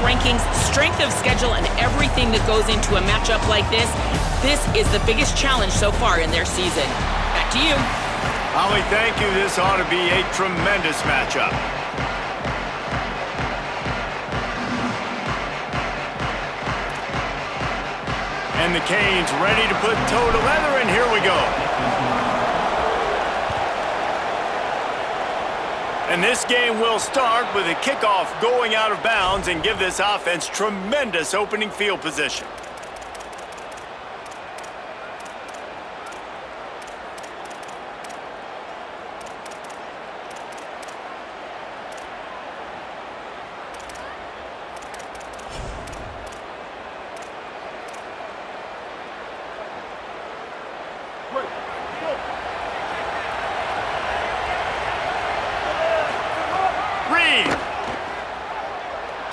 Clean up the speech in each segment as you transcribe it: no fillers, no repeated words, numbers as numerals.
rankings, strength of schedule, and everything that goes into a matchup like this, this is the biggest challenge so far in their season. Back to you. Holly, thank you. This ought to be a tremendous matchup. And the Canes ready to put toe to leather, and here we go. And this game will start with a kickoff going out of bounds and give this offense tremendous opening field position.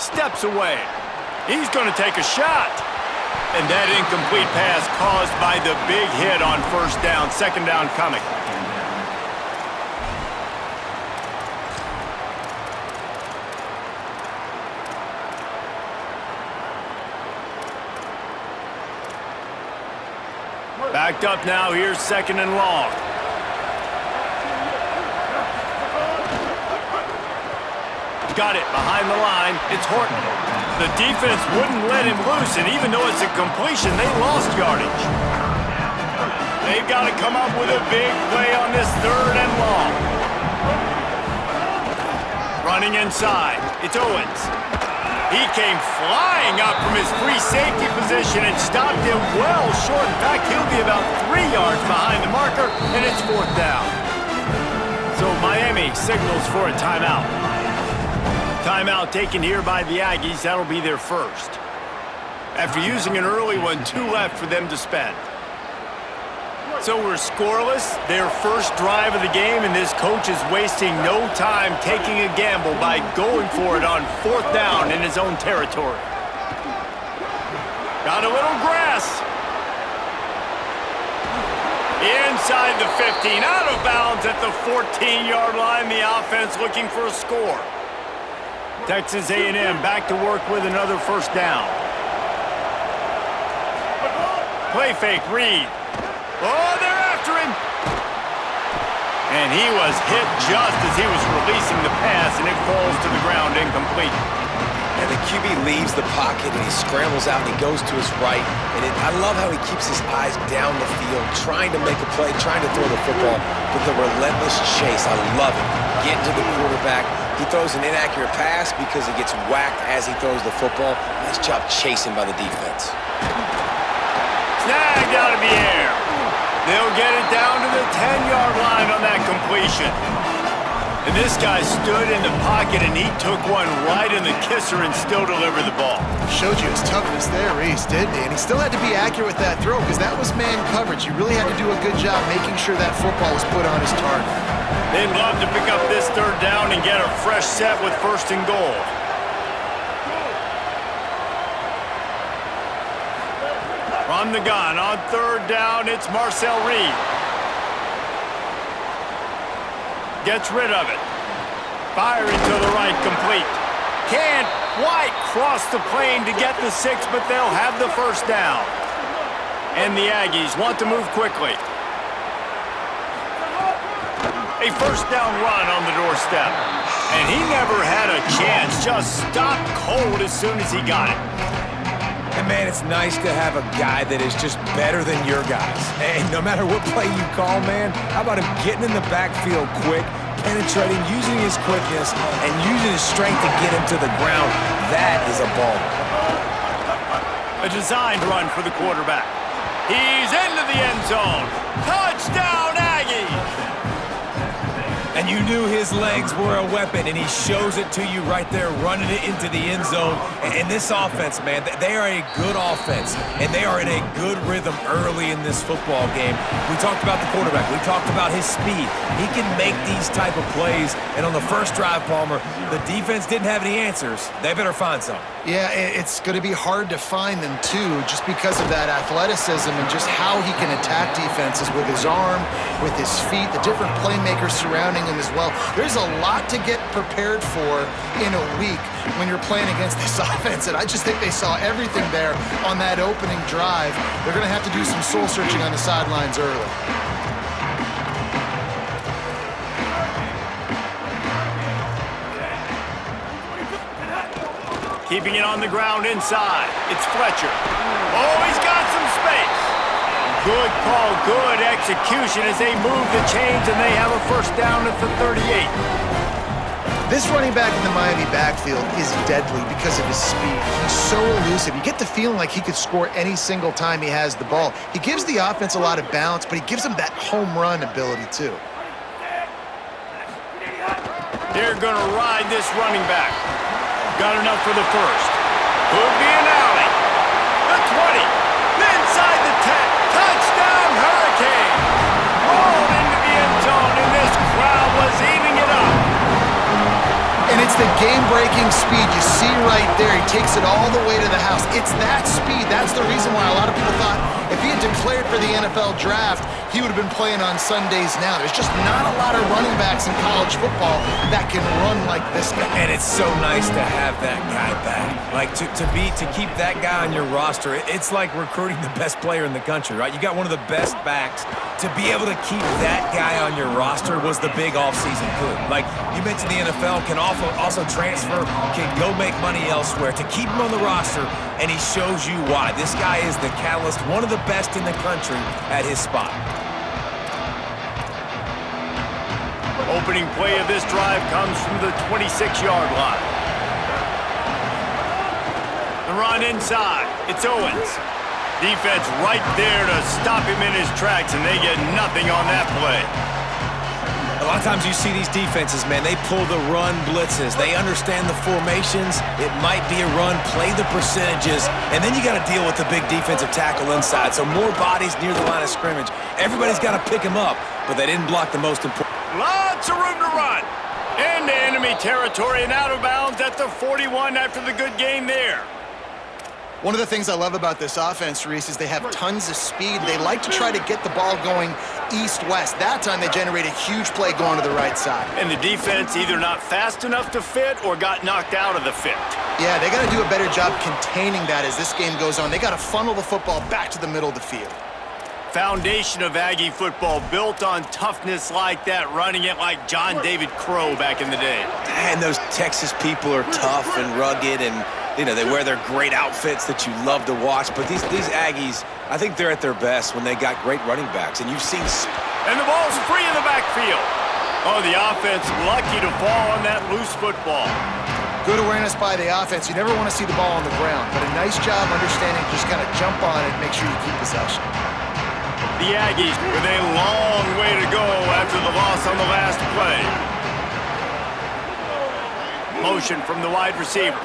Steps away. He's going to take a shot. And that incomplete pass caused by the big hit on first down. Second down coming. Backed up now. Here's second and long. Got it behind the line. It's Horton. The defense wouldn't let him loose, and even though it's a completion, they lost yardage. They've got to come up with a big play on this third and long. Running inside. It's Owens. He came flying up from his free safety position and stopped him well short. In fact, he'll be about 3 yards behind the marker, and it's fourth down. So Miami signals for a timeout. Timeout taken here by the Aggies. That'll be their first. After using an early one, 2 left for them to spend. So we're scoreless, their first drive of the game, and this coach is wasting no time taking a gamble by going for it on fourth down in his own territory. Got a little grass. Inside the 15, out of bounds at the 14-yard line. The offense looking for a score. Texas A&M back to work with another first down. Play fake, Reed. Oh, they're after him. And he was hit just as he was releasing the pass, and it falls to the ground incomplete. And the QB leaves the pocket, and he scrambles out, and he goes to his right. And I love how he keeps his eyes down the field, trying to make a play, trying to throw the football with a relentless chase. I love it. Getting to the quarterback. He throws an inaccurate pass because he gets whacked as he throws the football. Nice job chasing by the defense. Snagged out of the air. They'll get it down to the 10-yard line on that completion. And this guy stood in the pocket, and he took one right in the kisser and still delivered the ball. Showed you his toughness there, Reese, didn't he? And he still had to be accurate with that throw because that was man coverage. You really had to do a good job making sure that football was put on his target. They'd love to pick up this third down and get a fresh set with first and goal. From the gun on third down, it's Marcel Reed. Gets rid of it. Firing to the right, complete. Can't quite cross the plane to get the 6, but they'll have the first down. And the Aggies want to move quickly. A first down run on the doorstep. And he never had a chance. Just stopped cold as soon as he got it. And, man, it's nice to have a guy that is just better than your guys. And no matter what play you call, man, how about him getting in the backfield quick, penetrating, using his quickness, and using his strength to get him to the ground? That is a ball. A designed run for the quarterback. He's into the end zone. Touchdown, Aggies! And you knew his legs were a weapon, and he shows it to you right there, running it into the end zone. And this offense, man, they are a good offense, and they are in a good rhythm early in this football game. We talked about the quarterback. We talked about his speed. He can make these type of plays, and on the first drive, Palmer, the defense didn't have any answers. They better find some. Yeah, it's going to be hard to find them, too, just because of that athleticism and just how he can attack defenses with his arm, with his feet, the different playmakers surrounding threatening him as well. There's a lot to get prepared for in a week when you're playing against this offense, and I just think they saw everything there on that opening drive. They're going to have to do some soul-searching on the sidelines early. Keeping it on the ground inside. It's Fletcher. Oh, he's got some space. Good call, good execution as they move the chains, and they have a first down at the 38. This running back in the Miami backfield is deadly because of his speed. He's so elusive. You get the feeling like he could score any single time he has the ball. He gives the offense a lot of balance, but he gives them that home run ability too. They're going to ride this running back. Got enough for the first. Could be an alley. The 20. Inside the 10. Touchdown, Hurricane. Rolled into the end zone, and this crowd was eating it up. And it's the game-breaking speed you see right there. He takes it all the way to the house. It's that speed. That's the reason why a lot of people thought if he had declared for the NFL draft, he would have been playing on Sundays now. There's just not a lot of running backs in college football that can run like this guy. And it's so nice to have that guy back. Like, to keep that guy on your roster, it's like recruiting the best player in the country, right? You got one of the best backs. To be able to keep that guy on your roster was the big offseason coup. Like, you mentioned the NFL can also transfer, can go make money elsewhere. To keep him on the roster, and he shows you why. This guy is the catalyst, one of the best in the country at his spot. Opening play of this drive comes from the 26-yard line. The run inside. It's Owens. Defense right there to stop him in his tracks, and they get nothing on that play. A lot of times you see these defenses, man, they pull the run blitzes. They understand the formations. It might be a run, play the percentages, and then you got to deal with the big defensive tackle inside. So more bodies near the line of scrimmage. Everybody's got to pick him up, but they didn't block the most important. Lots of room to run. Into enemy territory and out of bounds at the 41 after the good game there. One of the things I love about this offense, Reese, is they have tons of speed. They like to try to get the ball going east-west. That time they generate a huge play going to the right side. And the defense either not fast enough to fit or got knocked out of the fit. Yeah, they got to do a better job containing that as this game goes on. They got to funnel the football back to the middle of the field. Foundation of Aggie football built on toughness like that, running it like John David Crow back in the day. And those Texas people are tough and rugged, and you know, they wear their great outfits that you love to watch. But these Aggies, I think they're at their best when they got great running backs. And you've seen... And the ball's free in the backfield. Oh, the offense lucky to fall on that loose football. Good awareness by the offense. You never want to see the ball on the ground, but a nice job understanding just kind of jump on it and make sure you keep possession. The Aggies with a long way to go after the loss on the last play. Motion from the wide receiver.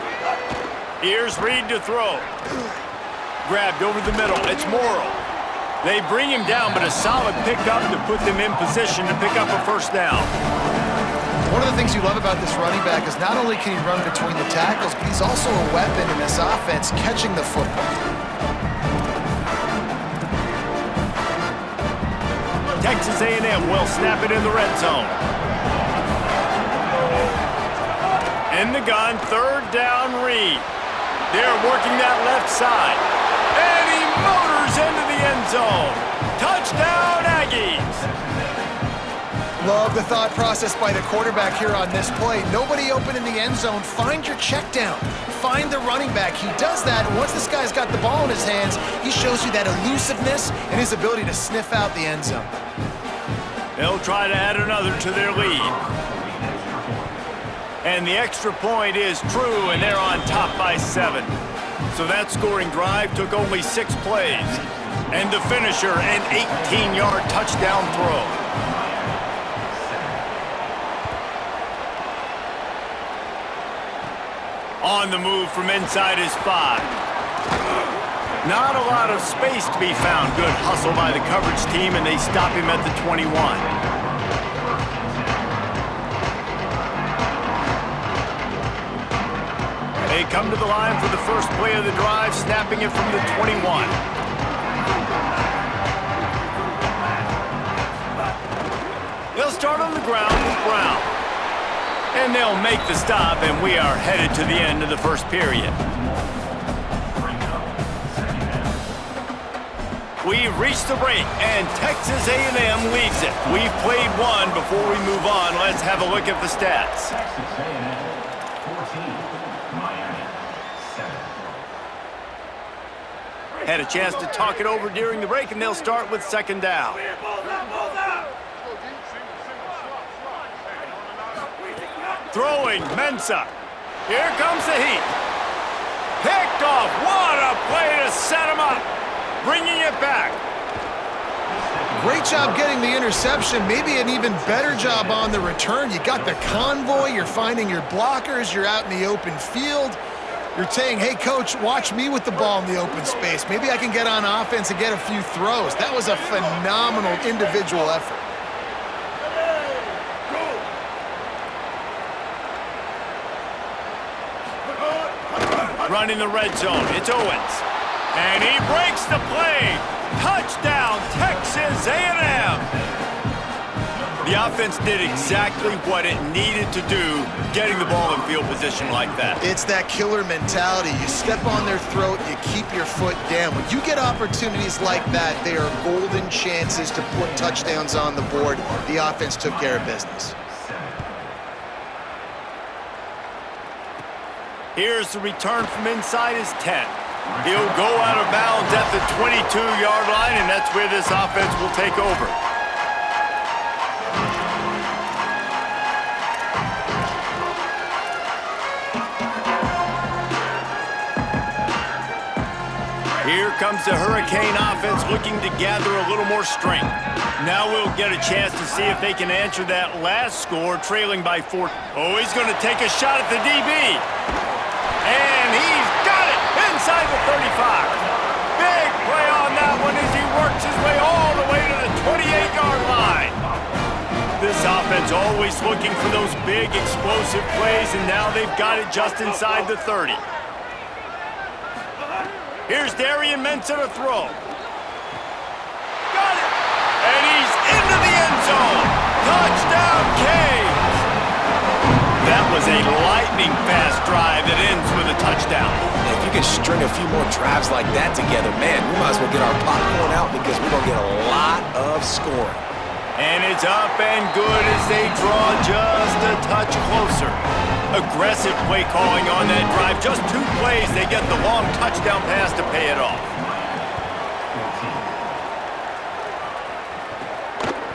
Here's Reed to throw. Grabbed over the middle. It's Morrow. They bring him down, but a solid pickup to put them in position to pick up a first down. One of the things you love about this running back is not only can he run between the tackles, but he's also a weapon in this offense catching the football. Texas A&M will snap it in the red zone. In the gun, third down, Reed. They're working that left side. And he motors into the end zone. Touchdown, Aggies. Love the thought process by the quarterback here on this play. Nobody open in the end zone. Find your check down. Find the running back. He does that, and once this guy's got the ball in his hands, he shows you that elusiveness and his ability to sniff out the end zone. They'll try to add another to their lead. And the extra point is true, and they're on top by 7. So that scoring drive took only 6 plays. And the finisher, an 18-yard touchdown throw. On the move from inside his 5. Not a lot of space to be found. Good hustle by the coverage team, and they stop him at the 21. They come to the line for the first play of the drive, snapping it from the 21. They'll start on the ground with Brown. And they'll make the stop, and we are headed to the end of the first period. We've reached the break, and Texas A&M leads it. We've played one. Before we move on, let's have a look at the stats. Texas A&M 14, Miami 7. Had a chance to talk it over during the break, and they'll start with second down. Throwing, Mensah. Here comes the heat. Picked off. What a play to set him up. Bringing it back. Great job getting the interception. Maybe an even better job on the return. You got the convoy. You're finding your blockers. You're out in the open field. You're saying, hey, coach, watch me with the ball in the open space. Maybe I can get on offense and get a few throws. That was a phenomenal individual effort. Running the red zone. It's Owens. And he breaks the play. Touchdown, Texas A&M. The offense did exactly what it needed to do, getting the ball in field position like that. It's that killer mentality. You step on their throat, you keep your foot down. When you get opportunities like that, they are golden chances to put touchdowns on the board. The offense took care of business. Here's the return from inside his 10. He'll go out of bounds at the 22-yard line, and that's where this offense will take over. Here comes the Hurricane offense looking to gather a little more strength. Now we'll get a chance to see if they can answer that last score, trailing by 4. Oh, he's going to take a shot at the DB. And he's got it inside the 35. Big play on that one as he works his way all the way to the 28-yard line. This offense always looking for those big explosive plays, and now they've got it just inside the 30. Here's Darian Mensah to throw. Got it! And he's into the end zone. Touchdown, Canes! That was a lightning-fast drive that ends with a touchdown. If you can string a few more drives like that together, man, we might as well get our popcorn out because we're going to get a lot of scoring. And it's up and good as they draw just a touch closer. Aggressive play calling on that drive. Just 2 plays, they get the long touchdown pass to pay it off.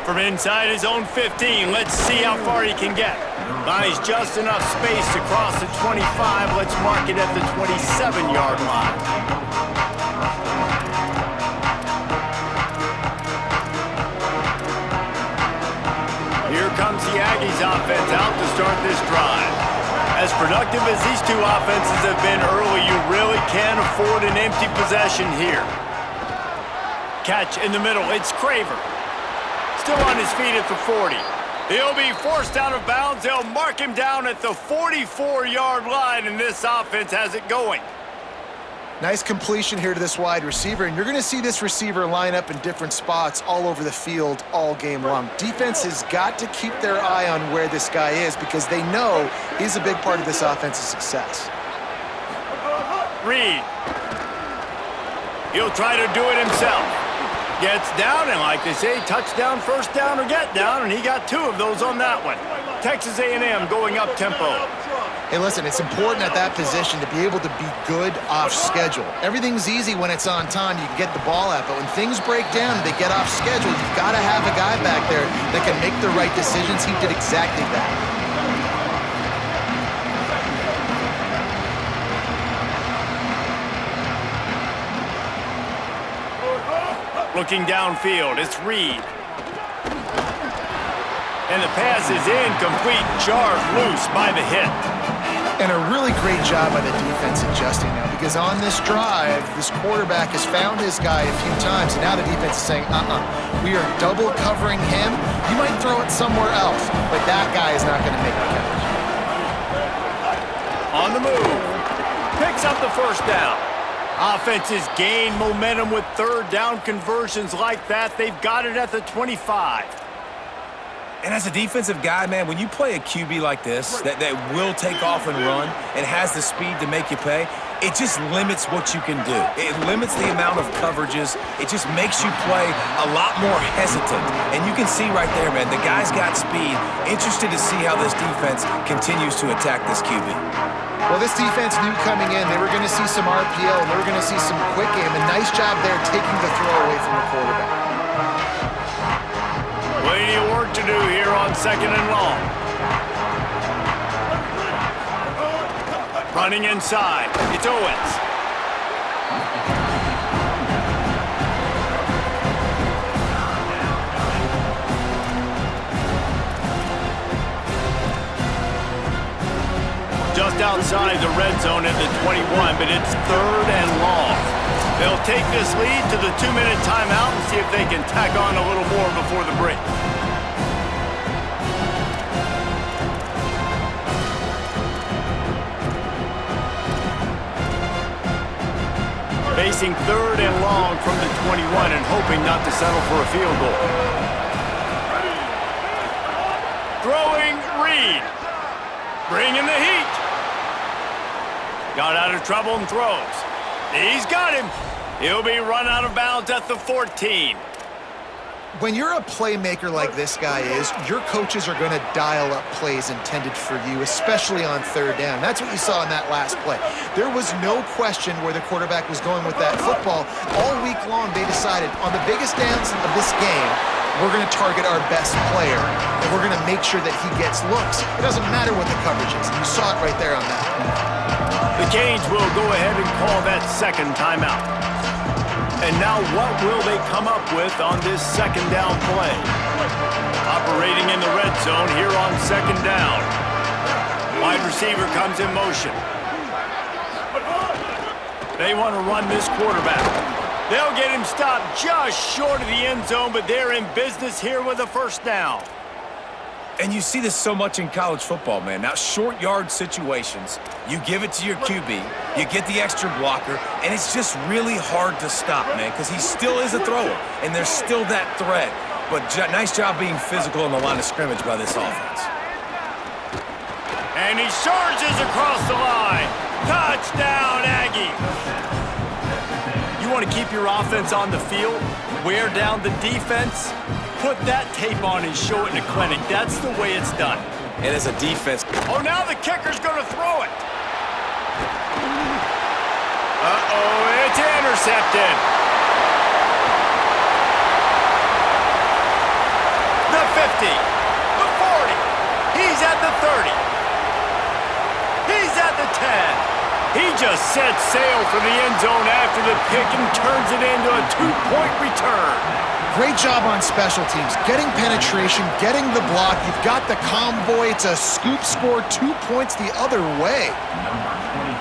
From inside his own 15, let's see how far he can get. Buys just enough space to cross the 25. Let's mark it at the 27-yard line. Here comes the Aggies offense out to start this drive. As productive as these two offenses have been early, you really can't afford an empty possession here. Catch in the middle, it's Craver. Still on his feet at the 40. He'll be forced out of bounds. They'll mark him down at the 44-yard line, and this offense has it going. Nice completion here to this wide receiver, and you're going to see this receiver line up in different spots all over the field all game long. Defense has got to keep their eye on where this guy is because they know he's a big part of this offense's success. Reed. He'll try to do it himself. Gets down, and like they say, touchdown, first down, or get down, and he got 2 of those on that one. Texas A&M going up tempo. Hey, listen, it's important at that position to be able to be good off schedule. Everything's easy when it's on time. You can get the ball out, but when things break down and they get off schedule, you've got to have a guy back there that can make the right decisions. He did exactly that. Looking downfield, it's Reed. And the pass is incomplete, jarred loose by the hit. And a really great job by the defense adjusting now, because on this drive, this quarterback has found his guy a few times, and now the defense is saying, we are double covering him. You might throw it somewhere else, but that guy is not going to make the catch. On the move, picks up the first down. Offenses gain momentum with third down conversions like that. They've got it at the 25. And as a defensive guy, man, when you play a QB like this that will take off and run and has the speed to make you pay, it just limits what you can do. It limits the amount of coverages. It just makes you play a lot more hesitant. And you can see right there, man, the guy's got speed. Interested to see how this defense continues to attack this QB. Well, this defense knew coming in they were going to see some RPO, and they were going to see some quick game. A nice job there taking the throw away from the quarterback. Plenty of work to do here on 2nd and long. Running inside, it's Owens. Just outside the red zone at the 21, but it's 3rd and long. They'll take this lead to the 2-minute timeout and see if they can tack on a little more before the break. Facing 3rd and long from the 21 and hoping not to settle for a field goal. Throwing Reed. Bringing the heat. Got out of trouble and throws. He's got him. He'll be run out of bounds at the 14. When you're a playmaker like this guy is, your coaches are going to dial up plays intended for you, especially on 3rd down. That's what you saw in that last play. There was no question where the quarterback was going with that football. All week long, they decided on the biggest downs of this game, we're going to target our best player, and we're going to make sure that he gets looks. It doesn't matter what the coverage is. You saw it right there on that. The Canes will go ahead and call that 2nd timeout. And now what will they come up with on this 2nd down play? Operating in the red zone here on 2nd down. Wide receiver comes in motion. They want to run this quarterback. They'll get him stopped just short of the end zone, but they're in business here with a 1st down. And you see this so much in college football, man. Now, short yard situations, you give it to your QB, you get the extra blocker, and it's just really hard to stop, man, because he still is a thrower, and there's still that threat. But nice job being physical on the line of scrimmage by this offense. And he charges across the line. Touchdown, Aggies. You want to keep your offense on the field, wear down the defense, put that tape on and show it in a clinic. That's the way it's done. And as a defense... Oh, now the kicker's going to throw it. Uh-oh, it's intercepted. The 50, the 40. He's at the 30. He's at the 10. He just sets sail for the end zone after the pick and turns it into a 2-point return. Great job on special teams, getting penetration, getting the block. You've got the convoy. It's a scoop score, 2 points the other way. Number 24,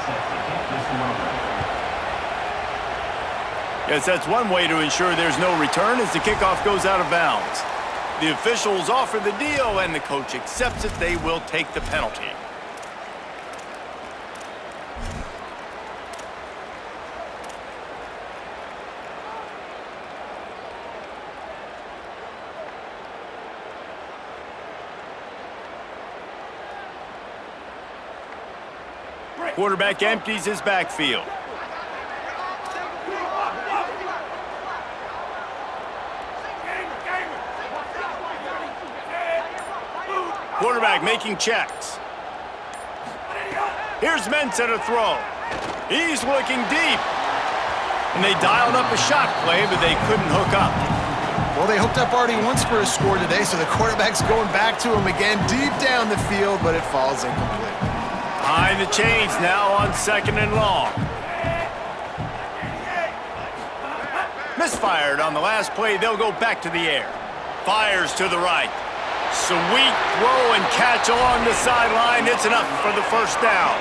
set to kick this one. Yes, that's one way to ensure there's no return as the kickoff goes out of bounds. The officials offer the deal, and the coach accepts it. They will take the penalty. Quarterback empties his backfield. Quarterback making checks. Here's Mensah to throw. He's looking deep. And they dialed up a shot play, but they couldn't hook up. Well, they hooked up already once for a score today, so the quarterback's going back to him again deep down the field, but it falls incomplete. Behind the chains now on 2nd and long. Misfired on the last play. They'll go back to the air. Fires to the right. Sweet throw and catch along the sideline. It's enough for the 1st down.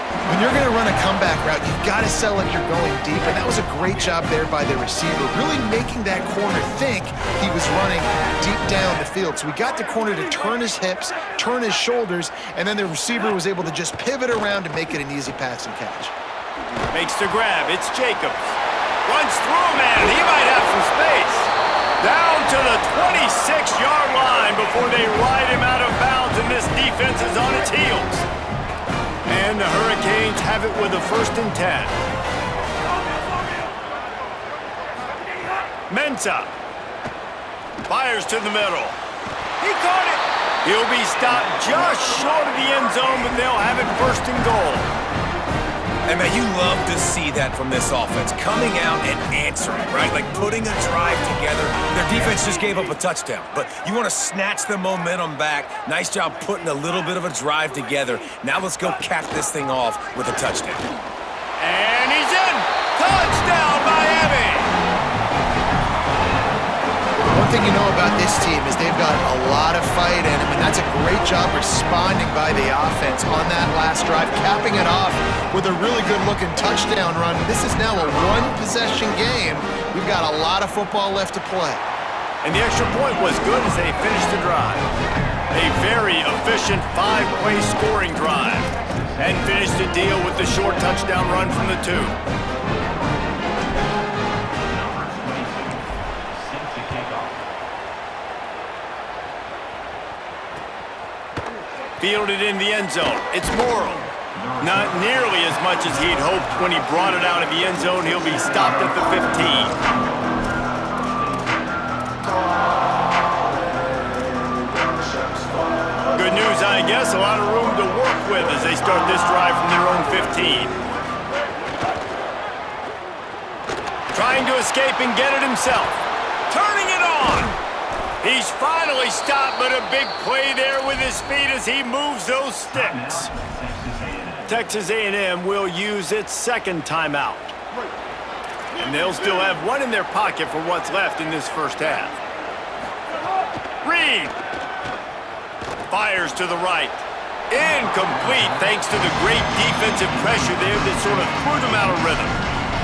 When you're going to run a comeback route, you've got to sell like you're going deep, and that was a great job there by the receiver, really making that corner think he was running deep down the field. So we got the corner to turn his hips, turn his shoulders, and then the receiver was able to just pivot around to make it an easy pass and catch. Makes the grab. It's Jacobs. Runs through a man. He might have some space. Down to the 26-yard line before they ride him out of bounds, and this defense is on its heels. And the Hurricanes have it with a 1st and 10. Mensah fires to the middle. He caught it. He'll be stopped just short of the end zone, but they'll have it 1st and goal. And man, you love to see that from this offense, coming out and answering, right? Like putting a drive together. Their defense just gave up a touchdown, but you want to snatch the momentum back. Nice job putting a little bit of a drive together. Now let's go cap this thing off with a touchdown. And he's in. Touchdown, Miami. One thing you know about this team is they've got a lot of fight in them, and that's a great job responding by the offense on that last drive, capping it off with a really good-looking touchdown run. This is now a one-possession game. We've got a lot of football left to play. And the extra point was good as they finished the drive. A very efficient 5-play scoring drive. And finished the deal with the short touchdown run from the 2. Fielded in the end zone. It's Morrow. Not nearly as much as he'd hoped when he brought it out of the end zone. He'll be stopped at the 15. Good news, I guess. A lot of room to work with as they start this drive from their own 15. Trying to escape and get it himself. Turning it on. He's finally stopped, but a big play there with his feet as he moves those sticks. Texas A&M will use its 2nd timeout. And they'll still have one in their pocket for what's left in this 1st half. Reed fires to the right. Incomplete thanks to the great defensive pressure there that sort of threw them out of rhythm.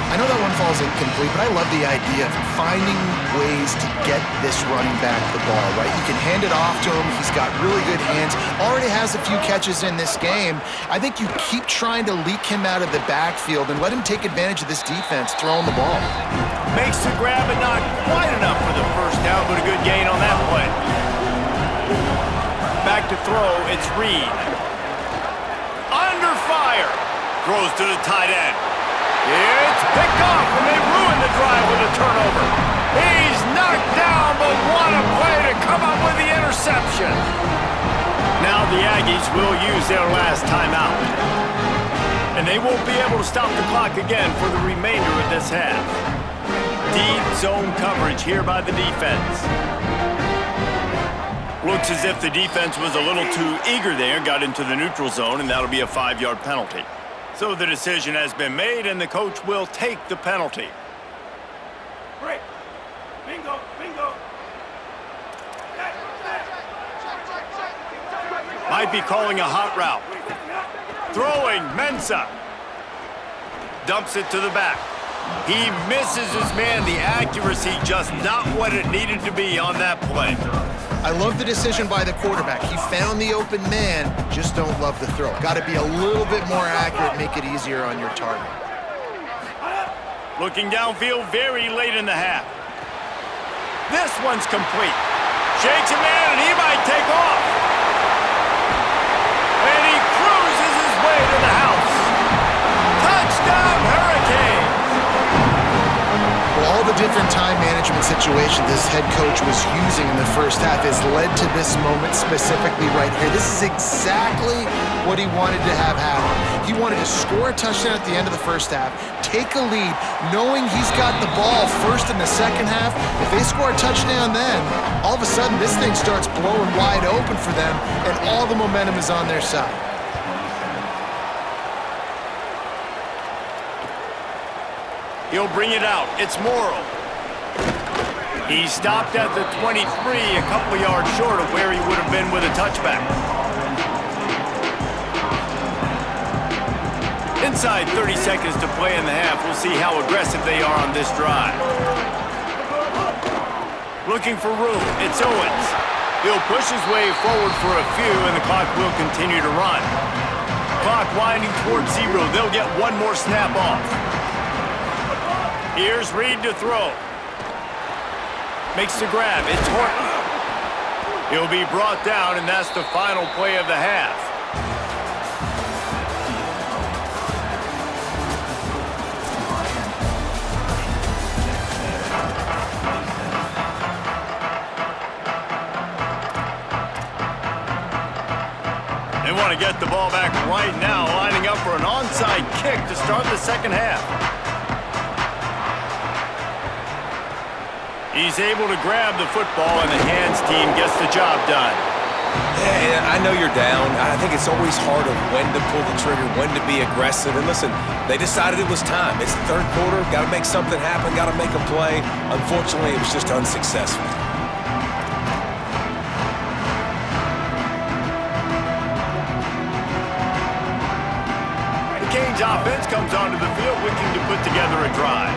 I know that one falls incomplete, but I love the idea of finding ways to get this running back the ball, right? You can hand it off to him. He's got really good hands. Already has a few catches in this game. I think you keep trying to leak him out of the backfield and let him take advantage of this defense throwing the ball. Makes the grab, but not quite enough for the 1st down, but a good gain on that play. Back to throw, it's Reed. Under fire. Throws to the tight end. It's picked off, and they ruin the drive with a turnover. He's knocked down, but what a play to come up with the interception. Now the Aggies will use their last timeout. And they won't be able to stop the clock again for the remainder of this half. Deep zone coverage here by the defense. Looks as if the defense was a little too eager there, got into the neutral zone, and that'll be a 5-yard penalty. So the decision has been made, and the coach will take the penalty. Break. Bingo. Bingo. Might be calling a hot route. Throwing, Mensah. Dumps it to the back. He misses his man. The accuracy just not what it needed to be on that play. I love the decision by the quarterback. He found the open man, just don't love the throw. Got to be a little bit more accurate, make it easier on your target. Looking downfield very late in the half. This one's complete. Shakes a man, and he might take off. And he cruises his way to the house. Touchdown, Hurricanes! Well, all the different time management situations this head coach was using in the 1st half has led to this moment specifically right here. This is exactly what he wanted to have happen. He wanted to score a touchdown at the end of the 1st half, take a lead, knowing he's got the ball first in the 2nd half. If they score a touchdown then, all of a sudden this thing starts blowing wide open for them, and all the momentum is on their side. He'll bring it out. It's Morrow. He stopped at the 23, a couple yards short of where he would have been with a touchback. Inside 30 seconds to play in the half. We'll see how aggressive they are on this drive. Looking for room. It's Owens. He'll push his way forward for a few, and the clock will continue to run. Clock winding towards 0. They'll get one more snap off. Here's Reed to throw. Makes the grab. It's Horton. He'll be brought down, and that's the final play of the half. They want to get the ball back right now, lining up for an onside kick to start the second half. He's able to grab the football, and the hands team gets the job done. Yeah, I know you're down. I think it's always hard of when to pull the trigger, when to be aggressive. And listen, they decided it was time. It's the third quarter. Got to make something happen. Got to make a play. Unfortunately, it was just unsuccessful. The Canes offense comes onto the field looking to put together a drive.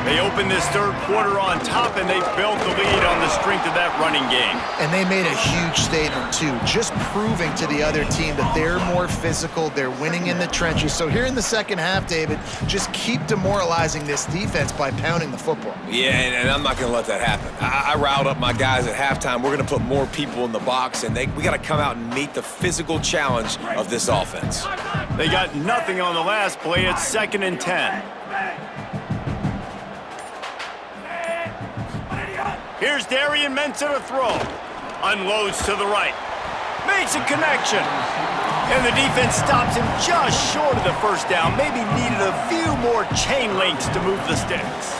They opened this third quarter on top, and they built the lead on the strength of that running game. And they made a huge statement, too, just proving to the other team that they're more physical, they're winning in the trenches. So here in the second half, David, just keep demoralizing this defense by pounding the football. Yeah, and I'm not going to let that happen. I riled up my guys at halftime. We're going to put more people in the box, and we got to come out and meet the physical challenge of this offense. They got nothing on the last play. It's 2nd and 10. Here's Darian Mensah to throw. Unloads to the right. Makes a connection. And the defense stops him just short of the first down. Maybe needed a few more chain links to move the sticks.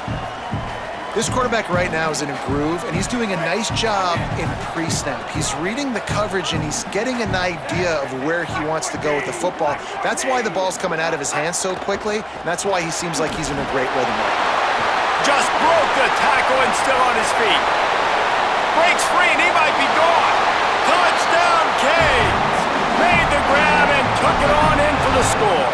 This quarterback right now is in a groove, and he's doing a nice job in pre-snap. He's reading the coverage, and he's getting an idea of where he wants to go with the football. That's why the ball's coming out of his hands so quickly, and that's why he seems like he's in a great rhythm right now. Just broke the tackle and still on his feet. Breaks free and he might be gone. Touchdown, Canes! Made the grab and took it on in for the score.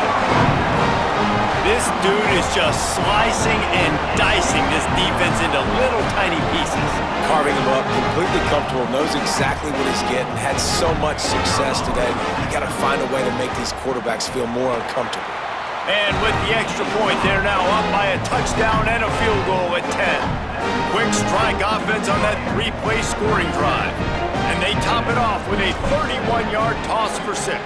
This dude is just slicing and dicing this defense into little tiny pieces. Carving him up, completely comfortable, knows exactly what he's getting, had so much success today. You got to find a way to make these quarterbacks feel more uncomfortable. And with the extra point, they're now up by a touchdown and a field goal at 10. Quick strike offense on that 3-play scoring drive. And they top it off with a 31-yard toss for 6.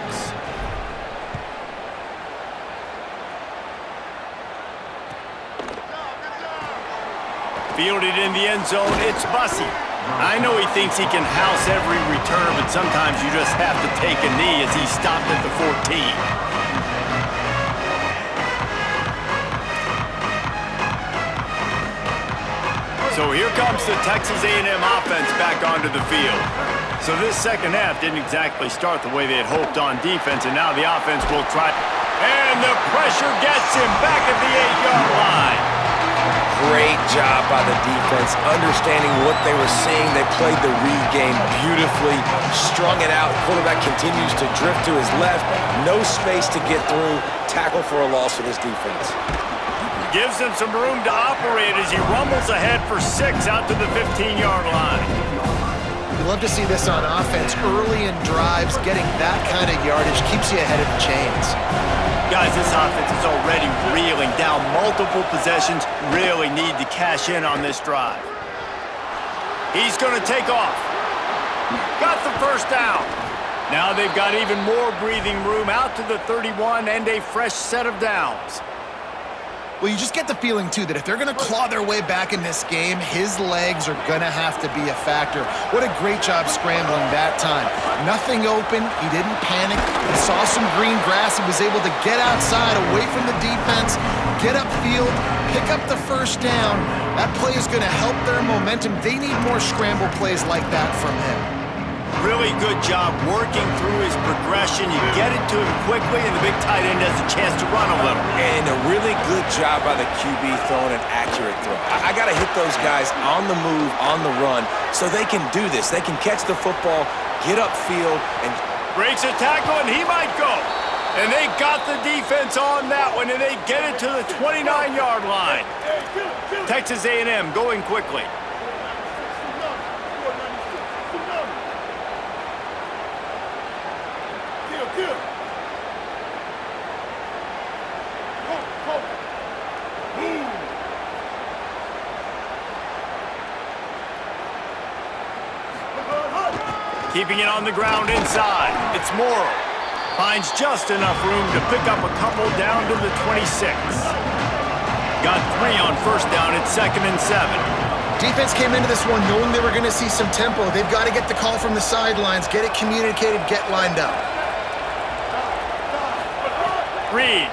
Fielded in the end zone, it's Bussey. I know he thinks he can house every return, but sometimes you just have to take a knee as he stopped at the 14. So here comes the Texas A&M offense back onto the field. So this second half didn't exactly start the way they had hoped on defense, and now the offense will try. And the pressure gets him back at the 8-yard line. Great job by the defense, understanding what they were seeing. They played the read game beautifully, strung it out. Quarterback continues to drift to his left. No space to get through. Tackle for a loss for this defense. Gives him some room to operate as he rumbles ahead for 6 out to the 15-yard line. You love to see this on offense. Early in drives, getting that kind of yardage keeps you ahead of the chains. Guys, this offense is already reeling down multiple possessions. Really need to cash in on this drive. He's going to take off. Got the first down. Now they've got even more breathing room out to the 31 and a fresh set of downs. Well, you just get the feeling, too, that if they're going to claw their way back in this game, his legs are going to have to be a factor. What a great job scrambling that time. Nothing open. He didn't panic. He saw some green grass. He was able to get outside, away from the defense, get upfield, pick up the first down. That play is going to help their momentum. They need more scramble plays like that from him. Really good job working through his progression. You get it to him quickly, and the big tight end has a chance to run a little. And a really good job by the QB throwing an accurate throw. I got to hit those guys on the move, on the run, so they can do this. They can catch the football, get upfield, and breaks a tackle, and he might go. And they got the defense on that one, and they get it to the 29-yard line. Texas A&M going quickly. Keeping it on the ground inside. It's Morrow. Finds just enough room to pick up a couple down to the 26. Got 3 on first down. It's 2nd and 7. Defense came into this one knowing they were going to see some tempo. They've got to get the call from the sidelines, get it communicated, get lined up. Reed.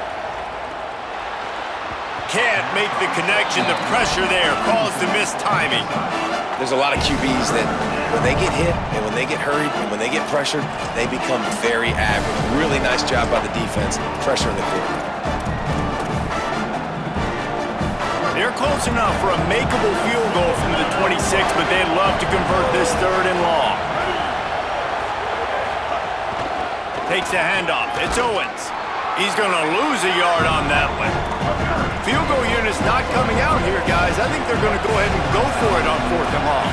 Can't make the connection. The pressure there caused the missed timing. There's a lot of QBs that when they get hit and when they get hurried and when they get pressured, they become very average. Really nice job by the defense pressuring the quarterback. They're close enough for a makeable field goal from the 26, but they'd love to convert this 3rd and long. Takes the handoff. It's Owens. He's going to lose a yard on that one. Field goal unit's not coming out here, guys. I think they're going to go ahead and go for it on 4th and long.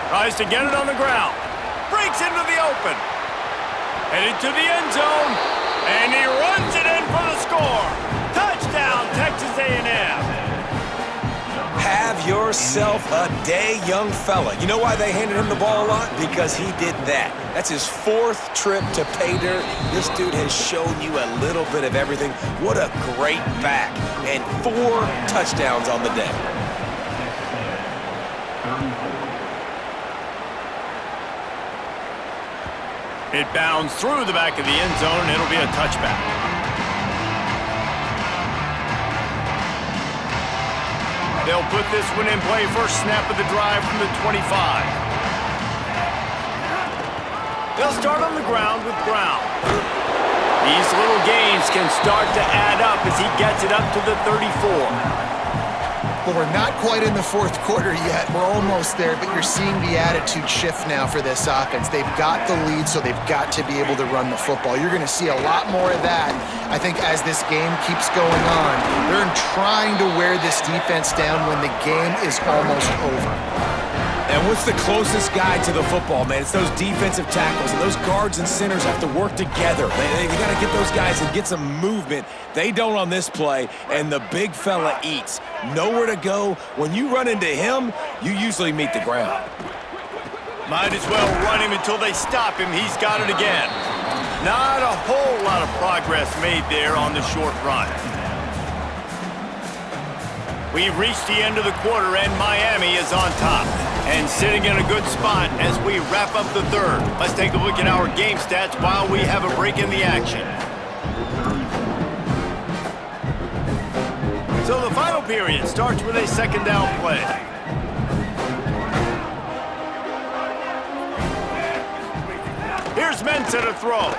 Tries to get it on the ground. Breaks into the open. Headed to the end zone. And he runs it in for the score. Touchdown, Texas A&M. Have yourself a day, young fella. You know why they handed him the ball a lot? Because he did that. That's his 4th trip to pay dirt. This dude has shown you a little bit of everything. What a great back. And 4 touchdowns on the day. It bounds through the back of the end zone, and it'll be a touchback. They'll put this one in play. First snap of the drive from the 25. They'll start on the ground with Brown. These little gains can start to add up as he gets it up to the 34. Well, we're not quite in the 4th quarter yet. We're almost there, but you're seeing the attitude shift now for this offense. They've got the lead, so they've got to be able to run the football. You're going to see a lot more of that, I think, as this game keeps going on. They're trying to wear this defense down when the game is almost over. And what's the closest guy to the football, man? It's those defensive tackles, and those guards and centers have to work together. They got to get those guys and get some movement. They don't on this play, and the big fella eats. Nowhere to go. When you run into him, you usually meet the ground. Might as well run him until they stop him. He's got it again. Not a whole lot of progress made there on the short run. We've reached the end of the quarter, and Miami is on top and sitting in a good spot as we wrap up the 3rd. Let's take a look at our game stats while we have a break in the action. So the final period starts with a 2nd down play. Here's Mensah to throw.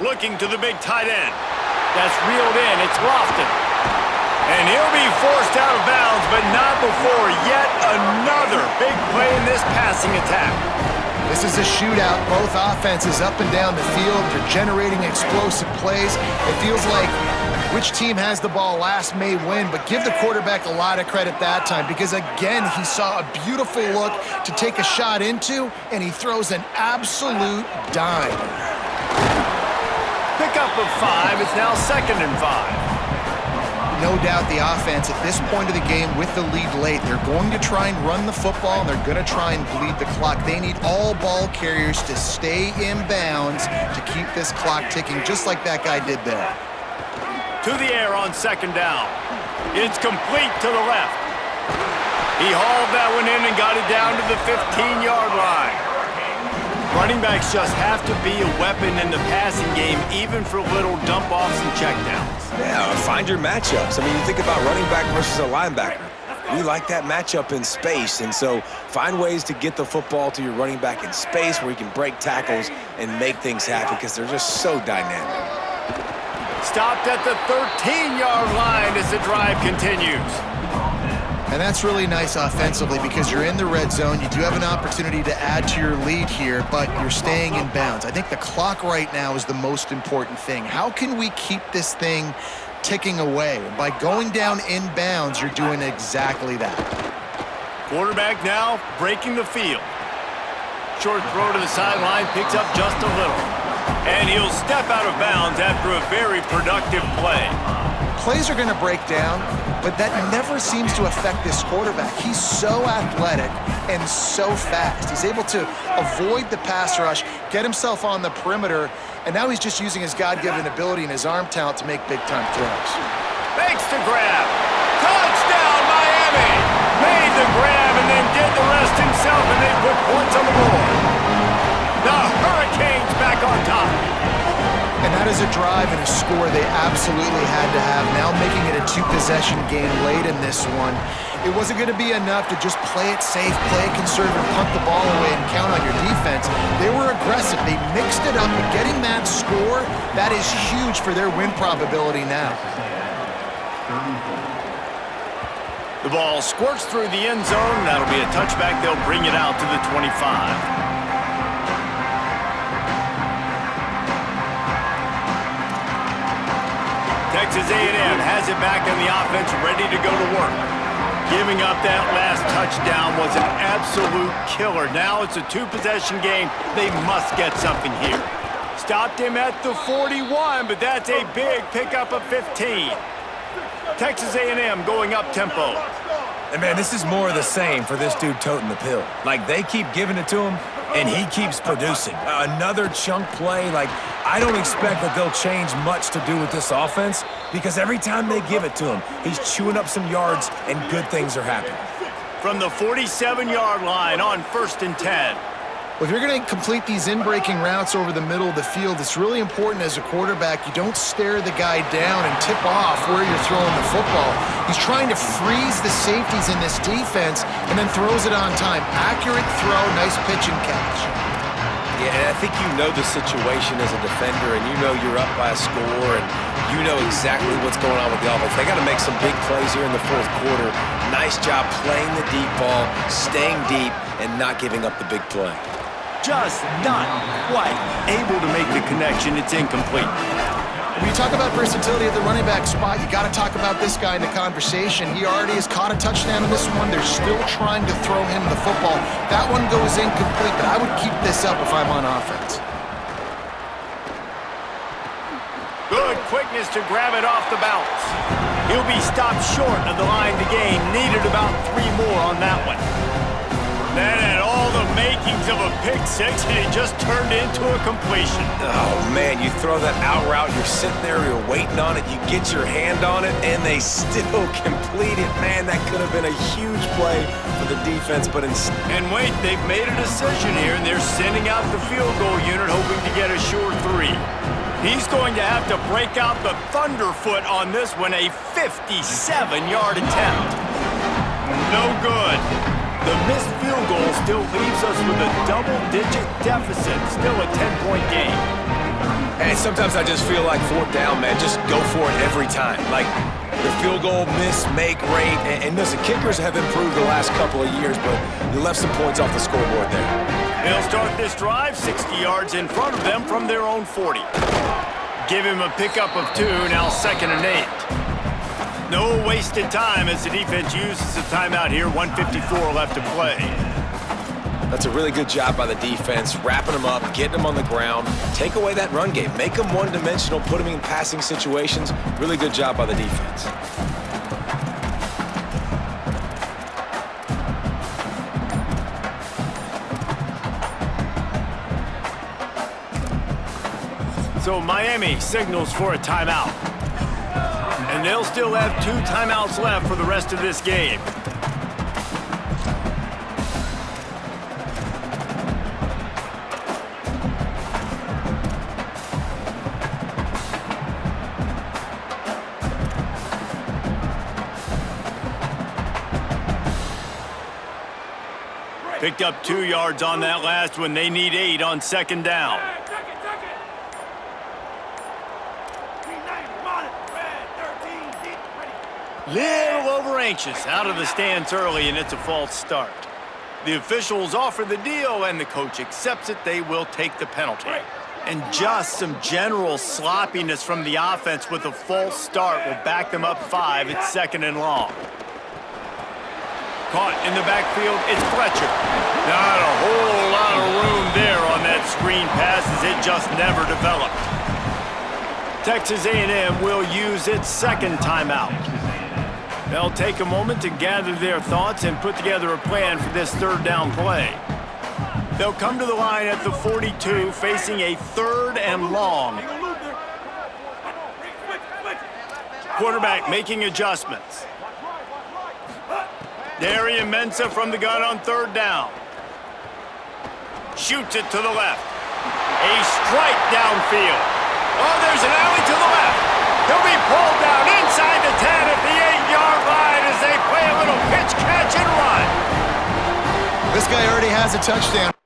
Looking to the big tight end. That's reeled in. It's Lofton. And he'll be forced out of bounds, but not before yet another big play in this passing attack. This is a shootout. Both offenses up and down the field. They're generating explosive plays. It feels like which team has the ball last may win, but give the quarterback a lot of credit that time because, again, he saw a beautiful look to take a shot into, and he throws an absolute dime. Pickup of 5. It's now 2nd and 5. No doubt the offense at this point of the game with the lead late, they're going to try and run the football, and they're going to try and bleed the clock. They need all ball carriers to stay in bounds to keep this clock ticking, just like that guy did there. To the air on 2nd down. It's complete to the left. He hauled that one in and got it down to the 15-yard line. Running backs just have to be a weapon in the passing game, even for little dump-offs and checkdowns. Yeah, find your matchups. I mean, you think about running back versus a linebacker. We like that matchup in space, and so find ways to get the football to your running back in space where you can break tackles and make things happen because they're just so dynamic. Stopped at the 13-yard line as the drive continues. And that's really nice offensively because you're in the red zone. You do have an opportunity to add to your lead here, but you're staying in bounds. I think the clock right now is the most important thing. How can we keep this thing ticking away? By going down in bounds, you're doing exactly that. Quarterback now breaking the field. Short throw to the sideline, picks up just a little. And he'll step out of bounds after a very productive play. Plays are going to break down, but that never seems to affect this quarterback. He's so athletic and so fast. He's able to avoid the pass rush, get himself on the perimeter, and now he's just using his God-given ability and his arm talent to make big-time throws. Fakes the grab. Touchdown, Miami! Made the grab and then did the rest himself, and they put points on the board. The Hurricanes back on top. And that is a drive and a score they absolutely had to have. Now making it a two-possession game late in this one. It wasn't going to be enough to just play it safe, play it conservative, punt the ball away, and count on your defense. They were aggressive. They mixed it up, but getting that score, that is huge for their win probability now. The ball squirts through the end zone. That'll be a touchback. They'll bring it out to the 25. Texas A&M has it back on the offense, ready to go to work. Giving up that last touchdown was an absolute killer. Now it's a two-possession game. They must get something here. Stopped him at the 41, but that's a big pickup of 15. Texas A&M going up tempo. And man, this is more of the same for this dude toting the pill. Like, they keep giving it to him, and he keeps producing. Another chunk play. Like, I don't expect that they'll change much to do with this offense, because every time they give it to him, he's chewing up some yards, and good things are happening. From the 47-yard line on 1st and 10. Well, if you're going to complete these in-breaking routes over the middle of the field, it's really important as a quarterback you don't stare the guy down and tip off where you're throwing the football. He's trying to freeze the safeties in this defense and then throws it on time. Accurate throw, nice pitch and catch. Yeah, and I think you know the situation as a defender, and you know you're up by a score, and you know exactly what's going on with the offense. They got to make some big plays here in the fourth quarter. Nice job playing the deep ball, staying deep, and not giving up the big play. Just not quite able to make the connection. It's incomplete. When you talk about versatility at the running back spot, you got to talk about this guy in the conversation. He already has caught a touchdown in this one. They're still trying to throw him the football. That one goes incomplete, but I would keep this up if I'm on offense. Good quickness to grab it off the bounce. He'll be stopped short of the line to gain. Needed about 3 more on that one. That had all the makings of a pick six, and it just turned into a completion. Oh, man, you throw that out route, you're sitting there, you're waiting on it, you get your hand on it, and they still complete it. Man, that could have been a huge play for the defense, but instead... And wait, they've made a decision here, and they're sending out the field goal unit, hoping to get a sure 3. He's going to have to break out the thunderfoot on this one, a 57-yard attempt. No good. The missed field goal still leaves us with a double-digit deficit, still a 10-point game. And sometimes I just feel like 4th down, man, just go for it every time. Like, the field goal miss, make rate, and listen, kickers have improved the last couple of years, but you left some points off the scoreboard there. They'll start this drive 60 yards in front of them from their own 40. Give him a pickup of 2, now 2nd and 8. No wasted time as the defense uses a timeout here. 1:54 left to play. That's a really good job by the defense, wrapping them up, getting them on the ground, take away that run game, make them one-dimensional, put them in passing situations. Really good job by the defense. So Miami signals for a timeout. And they'll still have 2 timeouts left for the rest of this game. Picked up 2 yards on that last one. They need 8 on 2nd down. Little over-anxious out of the stance early, and it's a false start. The officials offer the deal, and the coach accepts it. They will take the penalty. And just some general sloppiness from the offense with a false start will back them up 5. It's 2nd and long. Caught in the backfield, it's Fletcher. Not a whole lot of room there on that screen pass as it just never developed. Texas A&M will use its 2nd timeout. They'll take a moment to gather their thoughts and put together a plan for this third down play. They'll come to the line at the 42, facing a 3rd and long. Quarterback making adjustments. Darian Mensah from the gun on 3rd down. Shoots it to the left. A strike downfield. Oh, there's an alley to the left. He'll be pulled down inside the 10 at the 8-yard line as they play a little pitch, catch, and run. This guy already has a touchdown.